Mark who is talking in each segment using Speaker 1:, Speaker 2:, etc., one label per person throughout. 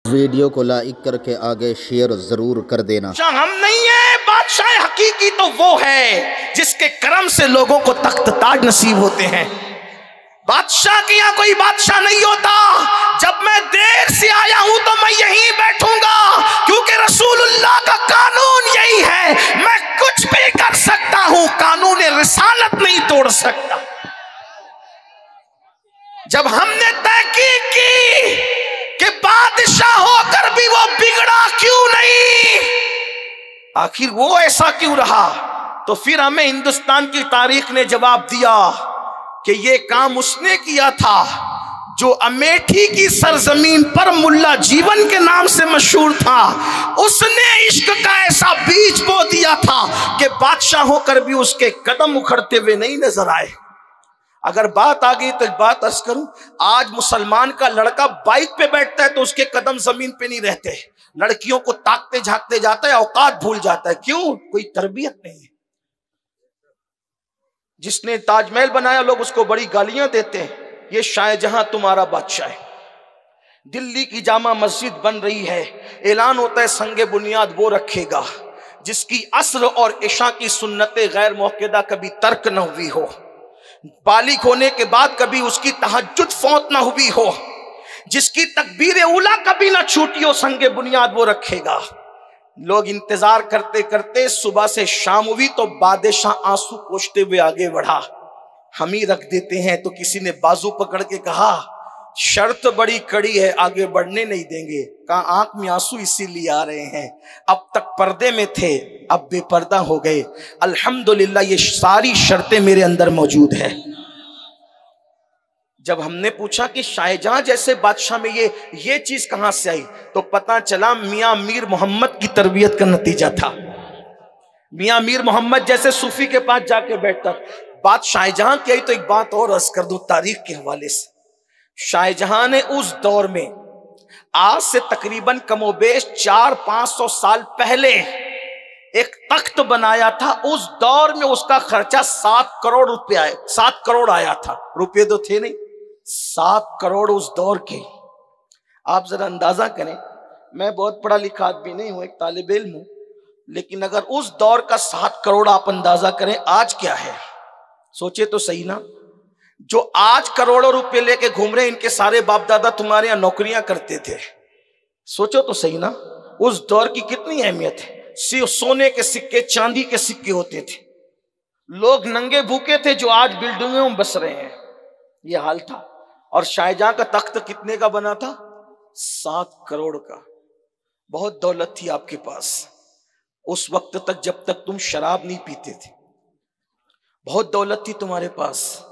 Speaker 1: Video को like करके आगे शेयर जरूर कर देना।
Speaker 2: हम नहीं है बादशाह हकीकी, तो वो है जिसके करम से लोगों को तख्त ताज नसीब होते हैं। बादशाह के यहाँ कोई बादशाह नहीं होता। जब मैं देर से आया हूं तो मैं यहीं बैठूंगा, क्योंकि रसूलुल्लाह का कानून यही है, मैं कुछ भी कर सकता हूं, कानून रिसालत नहीं तोड़ सकता। जब हमने तहकीक की कि बादशाह होकर भी वो बिगड़ा क्यों नहीं, आखिर वो ऐसा क्यों रहा, तो फिर हमें हिंदुस्तान की तारीख ने जवाब दिया कि ये काम उसने किया था जो अमेठी की सरजमीन पर मुल्ला जीवन के नाम से मशहूर था। उसने इश्क का ऐसा बीज बो दिया था कि बादशाह होकर भी उसके कदम उखड़ते हुए नहीं नजर आए। अगर बात आ गई तो एक बात अर्ज करूं, आज मुसलमान का लड़का बाइक पे बैठता है तो उसके कदम जमीन पे नहीं रहते, लड़कियों को ताकते झांकते जाता है, औकात भूल जाता है। क्यों? कोई तरबियत नहीं है। जिसने ताजमहल बनाया लोग उसको बड़ी गालियां देते हैं, ये शाहजहां तुम्हारा बादशाह है। दिल्ली की जामा मस्जिद बन रही है, ऐलान होता है संगे बुनियाद वो रखेगा जिसकी असर और इशा की सुन्नतें गैर मौक़िदा कभी तर्क न हुई हो, बालिग होने के बाद कभी उसकी तहज्जुद फौत ना हुई हो, जिसकी तकबीर उला कभी ना छूटी हो, संगे बुनियाद वो रखेगा। लोग इंतजार करते करते सुबह से शाम हुई तो बादशाह आंसू पोंछते हुए आगे बढ़ा। हम ही रख देते हैं तो किसी ने बाजू पकड़ के कहा शर्त बड़ी कड़ी है, आगे बढ़ने नहीं देंगे। कहा आंख में आंसू इसीलिए आ रहे हैं, अब तक पर्दे में थे अब बेपर्दा हो गए। अल्हम्दुलिल्लाह ये सारी शर्तें मेरे अंदर मौजूद है। जब हमने पूछा कि शाहजहां जैसे बादशाह में ये चीज कहां से आई, तो पता चला मियां मीर मोहम्मद की तरबियत का नतीजा था। मियां मीर मोहम्मद जैसे सूफी के पास जाके बैठता। बात शाहजहां की आई तो एक बात और अर्ज कर दो तारीख के हवाले से। शाहजहां ने उस दौर में आज से तकरीबन कमोबेश 400-500 साल पहले एक तख्त बनाया था। उस दौर में उसका खर्चा 7 करोड़ रुपया आया, 7 करोड़ आया था। रुपये तो थे नहीं, 7 करोड़ उस दौर के। आप जरा अंदाजा करें, मैं बहुत पढ़ा लिखा आदमी नहीं हूं, एक तालिब इल्म हूं, लेकिन अगर उस दौर का 7 करोड़ आप अंदाजा करें आज क्या है, सोचे तो सही ना। जो आज करोड़ों रुपए लेके घूम रहे हैं, इनके सारे बाप दादा तुम्हारे यहां नौकरियां करते थे। सोचो तो सही ना, उस दौर की कितनी अहमियत है। सोने के सिक्के, चांदी के सिक्के होते थे, लोग नंगे भूखे थे जो आज बिल्डिंगों में बस रहे हैं, यह हाल था। और शाहजहां का तख्त कितने का बना था? 7 करोड़ का। बहुत दौलत थी आपके पास उस वक्त तक, जब तक तुम शराब नहीं पीते थे। बहुत दौलत थी तुम्हारे पास।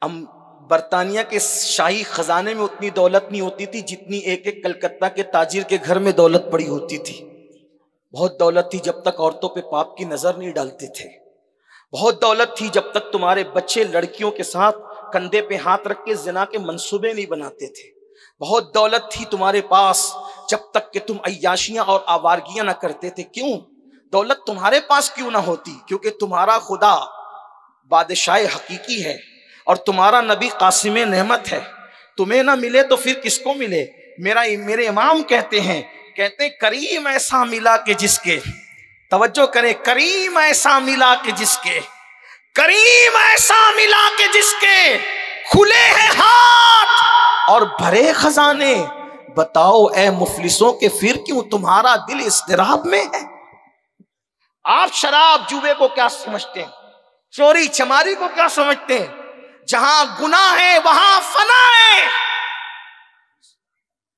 Speaker 2: बरतानिया के शाही खजाने में उतनी दौलत नहीं होती थी जितनी एक एक कलकत्ता के ताजिर के घर में दौलत पड़ी होती थी। बहुत दौलत थी जब तक औरतों पे पाप की नजर नहीं डालते थे। बहुत दौलत थी जब तक तुम्हारे बच्चे लड़कियों के साथ कंधे पे हाथ रख के जिना के मंसूबे नहीं बनाते थे। बहुत दौलत थी तुम्हारे पास जब तक कि तुम अय्याशियां और आवारगियां ना करते थे। क्यों? दौलत तुम्हारे पास क्यों ना होती? क्योंकि तुम्हारा खुदा बादशाह हकीकी है और तुम्हारा नबी कासिम नेमत है। तुम्हें ना मिले तो फिर किसको मिले? मेरे इमाम कहते हैं करीम ऐसा मिला कि जिसके, तवज्जो करें, करीम ऐसा मिला कि जिसके, करीम ऐसा मिला कि जिसके खुले हैं हाथ और भरे खजाने। बताओ ए मुफलिसों के फिर क्यों तुम्हारा दिल इस्तिराब में है? आप शराब जुए को क्या समझते हैं? चोरी चमारी को क्या समझते हैं? जहां गुनाह है वहां फना है।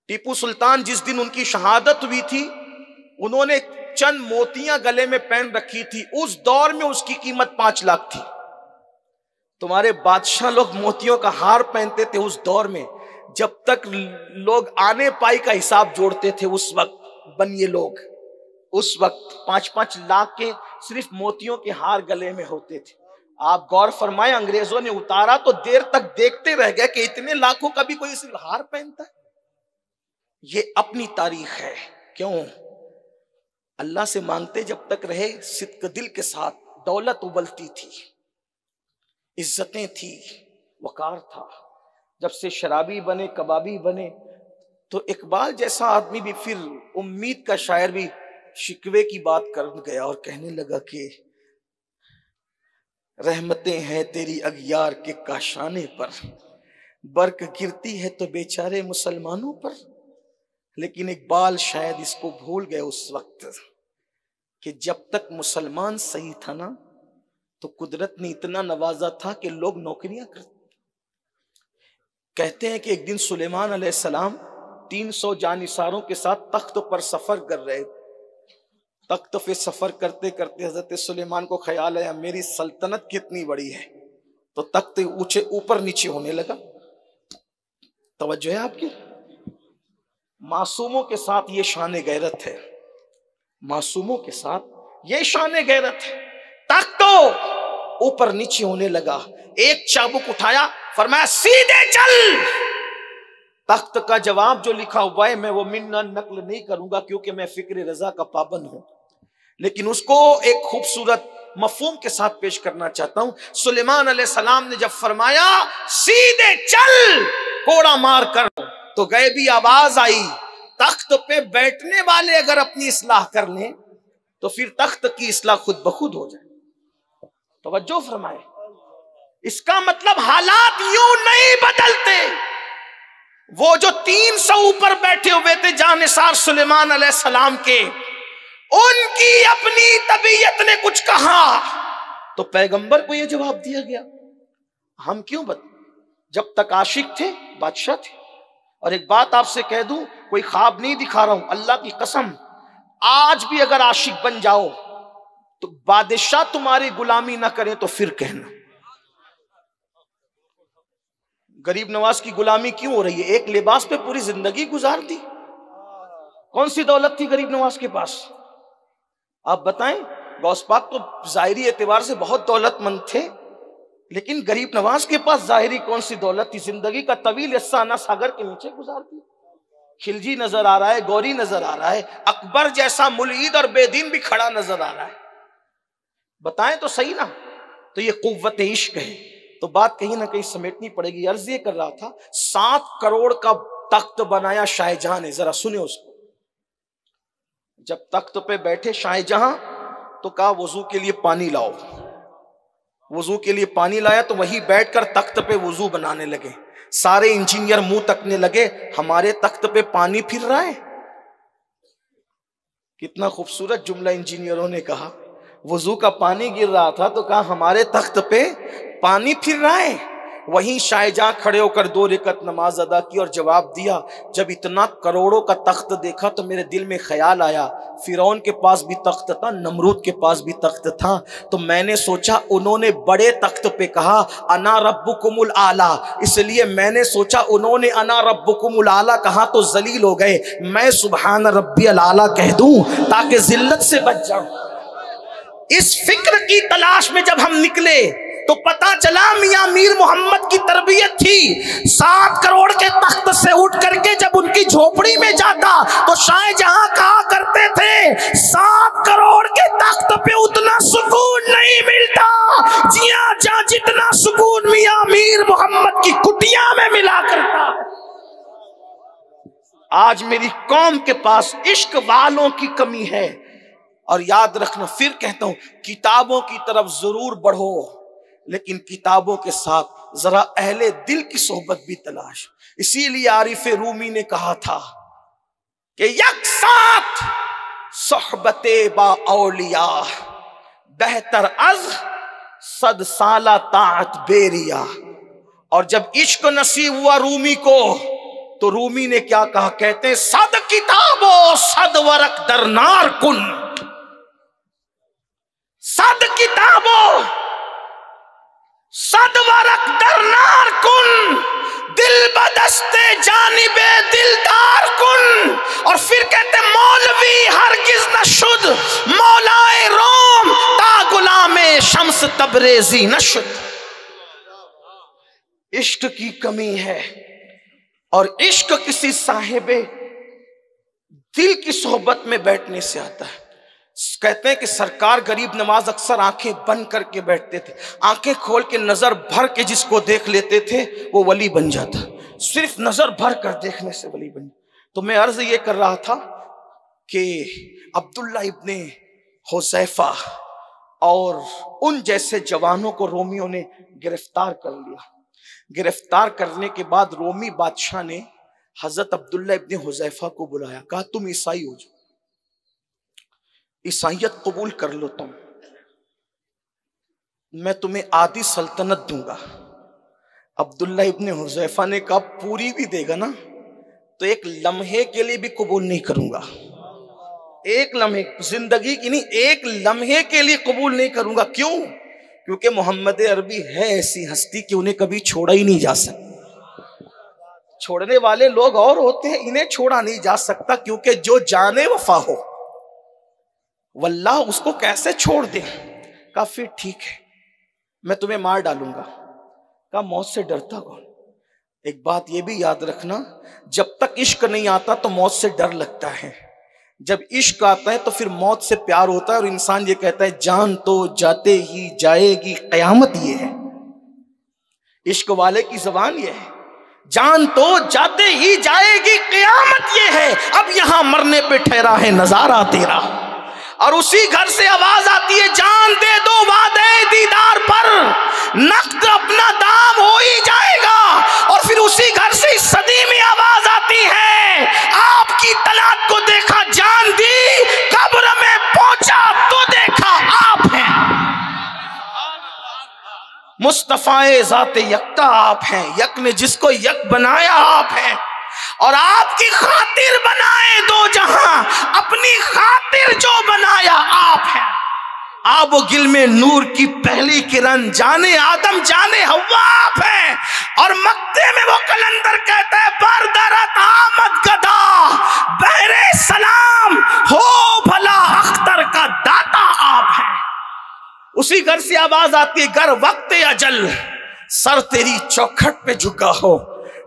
Speaker 2: टीपू सुल्तान जिस दिन उनकी शहादत हुई थी, उन्होंने चंद मोतियां गले में पहन रखी थी। उस दौर में उसकी कीमत 5 लाख थी। तुम्हारे बादशाह लोग मोतियों का हार पहनते थे उस दौर में, जब तक लोग आने पाई का हिसाब जोड़ते थे। उस वक्त बनिए लोग, उस वक्त 5-5 लाख के सिर्फ मोतियों के हार गले में होते थे। आप गौर फरमाएं, अंग्रेजों ने उतारा तो देर तक देखते रह गए कि इतने लाखों का भी कोई सिर्फ हार पहनता है। ये अपनी तारीख है। क्यों? अल्लाह से मांगते जब तक रहे सिद्क दिल के साथ। दौलत उबलती थी, इज्जतें थी, वकार था। जब से शराबी बने, कबाबी बने, तो इकबाल जैसा आदमी भी फिर उम्मीद का शायर भी शिकवे की बात कर गया और कहने लगा कि रहमतें हैं तेरी अगियार के काशाने पर, बर्क गिरती है तो बेचारे मुसलमानों पर। लेकिन इकबाल शायद इसको भूल गए उस वक्त कि जब तक मुसलमान सही था ना, तो कुदरत ने इतना नवाजा था कि लोग नौकरियां करते। कहते हैं कि एक दिन सुलेमान अलैहिस्सलाम 300 जानिसारों के साथ तख्त पर सफर कर रहे। तख्त पे सफर करते करते हजरत सुलेमान को ख्याल आया मेरी सल्तनत कितनी बड़ी है, तो तख्त ऊंचे ऊपर नीचे होने लगा। तवज्जो है आपकी? मासूमों के साथ ये शान गैरत है, मासूमों के साथ ये शान गैरत है। तख्त तो ऊपर नीचे होने लगा। एक चाबुक उठाया, फरमाया सीधे चल। तख्त का जवाब जो लिखा हुआ है मैं वो मिन्ना नकल नहीं करूंगा क्योंकि मैं फिक्र रजा का पाबंद हूं, लेकिन उसको एक खूबसूरत मफहूम के साथ पेश करना चाहता हूं। सुलेमान अलैहिस्सलाम ने जब फरमाया सीधे चल कोड़ा मार कर, तो गैबी आवाज आई तख्त पे बैठने वाले अगर अपनी इस्लाह कर लें तो फिर तख्त की इस्लाह खुद ब खुद हो जाए। तवज्जो फरमाए, इसका मतलब हालात यूं नहीं बदलते। वो जो 300 ऊपर बैठे हुए थे जानिसार सुलेमान अलैहिस्सलाम के, उनकी अपनी तबीयत ने कुछ कहा तो पैगंबर को यह जवाब दिया गया हम क्यों जब तक आशिक थे बादशाह थे। और एक बात आपसे कह दूं, कोई ख्वाब नहीं दिखा रहा हूं, अल्लाह की कसम, आज भी अगर आशिक बन जाओ तो बादशाह तुम्हारी गुलामी ना करें तो फिर कहना। गरीब नवाज की गुलामी क्यों हो रही है? एक लिबास पे पूरी जिंदगी गुजार दी। कौन सी दौलत थी गरीब नवाज के पास? आप बताएं। गौस पाक तो जाहिरी एतबार से बहुत दौलतमंद थे, लेकिन गरीब नवाज के पास जाहिरी कौन सी दौलत थी? जिंदगी का तवील हिस्सा ना सागर के नीचे गुजार दी। खिलजी नजर आ रहा है, गौरी नजर आ रहा है, अकबर जैसा मुल्ईद और बेदीन भी खड़ा नजर आ रहा है। बताएं तो सही ना। तो ये कुव्वत इश्क है। तो बात कहीं ना कहीं समेटनी पड़ेगी। अर्ज ये कर रहा था 7 करोड़ का तख्त बनाया शाहजहां ने। जरा सुने उसको। जब तख्त पे बैठे शाहजहां तो कहा वजू के लिए पानी लाओ। वजू के लिए पानी लाया तो वहीं बैठकर तख्त पे वजू बनाने लगे। सारे इंजीनियर मुंह तकने लगे, हमारे तख्त पे पानी फिर रहा है। कितना खूबसूरत जुमला इंजीनियरों ने कहा। वजू का पानी गिर रहा था तो कहा हमारे तख्त पे पानी फिर रहा है। वहीं शाहजहां खड़े होकर 2 रकात नमाज अदा की और जवाब दिया, जब इतना करोड़ों का तख्त देखा तो मेरे दिल में ख्याल आया फिरौन के पास भी तख्त था, नमरूद के पास भी तख्त था, तो मैंने सोचा उन्होंने बड़े तख्त पे कहा अना रब्बुकुमुल आला, इसलिए मैंने सोचा उन्होंने अना रब्बुकुमुल आला कहा तो जलील हो गए, मैं सुभान रब्बियल आला कह दूं ताकि जिल्लत से बच जाऊं। इस फिक्र की तलाश में जब हम निकले तो पता चला मियां मीर मोहम्मद की तरबियत थी। 7 करोड़ के तख्त से उठ करके जब उनकी झोपड़ी में जाता तो शाहजहां कहा करते थे 7 करोड़ के तख्त पे उतना सुकून नहीं मिलता जहां जितना सुकून मियां मीर मोहम्मद की कुटिया में मिला करता। आज मेरी कौम के पास इश्क वालों की कमी है। और याद रखना, फिर कहता हूं, किताबों की तरफ जरूर बढ़ो, लेकिन किताबों के साथ जरा अहले दिल की सोहबत भी तलाश। इसीलिए आरिफ रूमी ने कहा था कि यक साथ सोहबते बा औलिया बेहतर अज 100 साला ताअत बेरिया। और जब इश्क नसीब हुआ रूमी को तो रूमी ने क्या कहा? कहते हैं 100 किताबो 100 वरक दरनार कुन। 100 किताबों 100 वरक दरनार कुन, दिल बदस्ते जानिबे दिलदार कुन। और फिर कहते मौलवी हरगिज न शुद मौलाए रोम ता गुलामे शम्स तबरेजी न शुद। इश्क की कमी है और इश्क किसी साहिबे दिल की सोहबत में बैठने से आता है। कहते हैं कि सरकार गरीब नवाज अक्सर आंखें बंद करके बैठते थे, आंखें खोल के नजर भर के जिसको देख लेते थे वो वली बन जाता। सिर्फ नजर भर कर देखने से वली बन। तो मैं अर्ज ये कर रहा था कि अब्दुल्ला इब्ने हुज़ैफा और उन जैसे जवानों को रोमियों ने गिरफ्तार कर लिया। गिरफ्तार करने के बाद रोमी बादशाह ने हजरत अब्दुल्ला इब्ने हुज़ैफा को बुलाया, कहा तुम ईसाई हो जाओ, ईसाइयत कबूल कर लो, मैं तुम्हें आधी सल्तनत दूंगा। अब्दुल्ला इब्ने हुज़ैफा ने कहा पूरी भी देगा ना तो एक लम्हे के लिए भी कबूल नहीं करूंगा, एक लम्हे, जिंदगी की नहीं, एक लम्हे के लिए कबूल नहीं करूंगा। क्यों? क्योंकि मोहम्मद अरबी है ऐसी हस्ती कि उन्हें कभी छोड़ा ही नहीं जा सकता। छोड़ने वाले लोग और होते हैं, इन्हें छोड़ा नहीं जा सकता, क्योंकि जो जाने वफा हो वल्लाह उसको कैसे छोड़ दे। कहा फिर ठीक है, मैं तुम्हें मार डालूंगा। कहा मौत से डरता कौन? एक बात ये भी याद रखना, जब तक इश्क नहीं आता तो मौत से डर लगता है, जब इश्क आता है तो फिर मौत से प्यार होता है। और इंसान ये कहता है जान तो जाते ही जाएगी कयामत, ये है इश्क वाले की जबान, ये है जान तो जाते ही जाएगी कयामत, ये है अब यहां मरने पे ठहरा है नजारा तेरा। और उसी घर से आवाज आती है जान दे दो वादे दीदार पर, नक़्द अपना दाम हो ही जाएगा। और फिर उसी घर से इस सदी में आवाज आती है आपकी तलाक को देखा जान दी, कब्र में पहुंचा तो देखा आप हैं। मुस्तफाए ज़ाते यकता आप हैं, यक ने जिसको यक बनाया आप हैं। और आपकी खातिर बनाए दो जहां, अपनी खातिर जो बनाया आप हैं। आप वो गिल में नूर की पहली किरण, जाने आदम जाने हव्वा आप हैं। और मक्ते में वो कलंदर कहता है बरदरत आमद गदा बहरे सलाम, हो भला अख्तर का दाता आप हैं। उसी घर से आवाज आती है गर वक्त अजल सर तेरी चौखट पे झुका हो,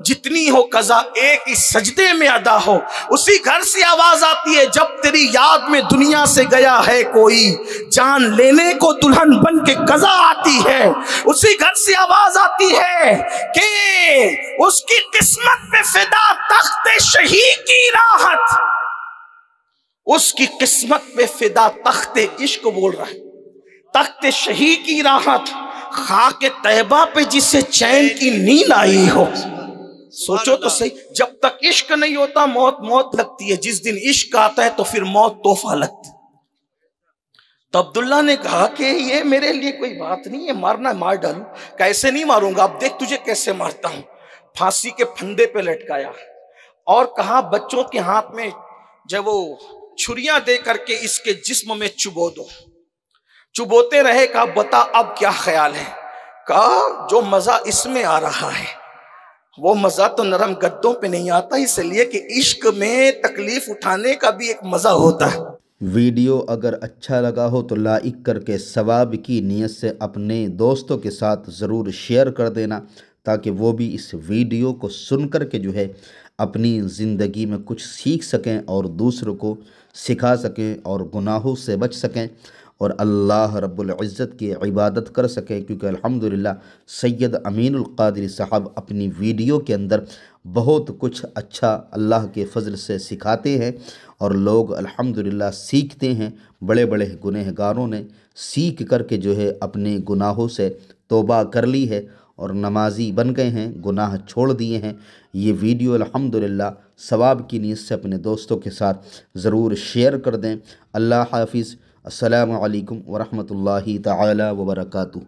Speaker 2: जितनी हो कज़ा एक ही सजदे में अदा हो। उसी घर से आवाज आती है जब तेरी याद में दुनिया से गया है कोई, जान लेने को दुल्हन बन के कज़ा आती है। उसी घर से आवाज आती है कि उसकी किस्मत पे फिदा तख्ते शही की राहत, उसकी किस्मत पे फिदा तख्ते इश्क बोल रहा है, तख्ते शही की राहत, खाके तैबा पे जिसे चैन की नींद आई हो। सोचो तो सही, जब तक इश्क नहीं होता मौत मौत लगती है, जिस दिन इश्क आता है तो फिर मौत तोहफा लगती। तो अब्दुल्ला ने कहा कि ये मेरे लिए कोई बात नहीं है, मारना मार डालू। कैसे नहीं मारूंगा, अब देख तुझे कैसे मारता हूं। फांसी के फंदे पे लटकाया और कहा बच्चों के हाथ में जब वो छुरियां दे करके इसके जिस्म में चुबो दो। चुबोते रहे, कहा बता अब क्या ख्याल है। कहा जो मजा इसमें आ रहा है वो मजा तो नरम गद्दों पे नहीं आता, इसलिए कि इश्क में तकलीफ उठाने का भी एक मजा होता है।
Speaker 1: वीडियो अगर अच्छा लगा हो तो लाइक करके सवाब की नीयत से अपने दोस्तों के साथ ज़रूर शेयर कर देना, ताकि वो भी इस वीडियो को सुन कर के जो है अपनी ज़िंदगी में कुछ सीख सकें और दूसरों को सिखा सकें और गुनाहों से बच सकें और अल्लाह रब्बुल इज़्ज़त की इबादत कर सकें। क्योंकि अल्हम्दुलिल्लाह सैयद अमीनुल क़ादिरी साहब अपनी वीडियो के अंदर बहुत कुछ अच्छा अल्लाह के फ़ज़ल से सिखाते हैं और लोग अल्हम्दुलिल्लाह सीखते हैं। बड़े बड़े गुनहगारों ने सीख करके जो है अपने गुनाहों से तौबा कर ली है और नमाजी बन गए हैं, गुनाह छोड़ दिए हैं। ये वीडियो अल्हम्दुलिल्लाह सवाब की नीयत से अपने दोस्तों के साथ ज़रूर शेयर कर दें। अल्लाह हाफ़िज़। अस्सलामु अलैकुम वरहमतुल्लाहि तआला व बरकातुहू।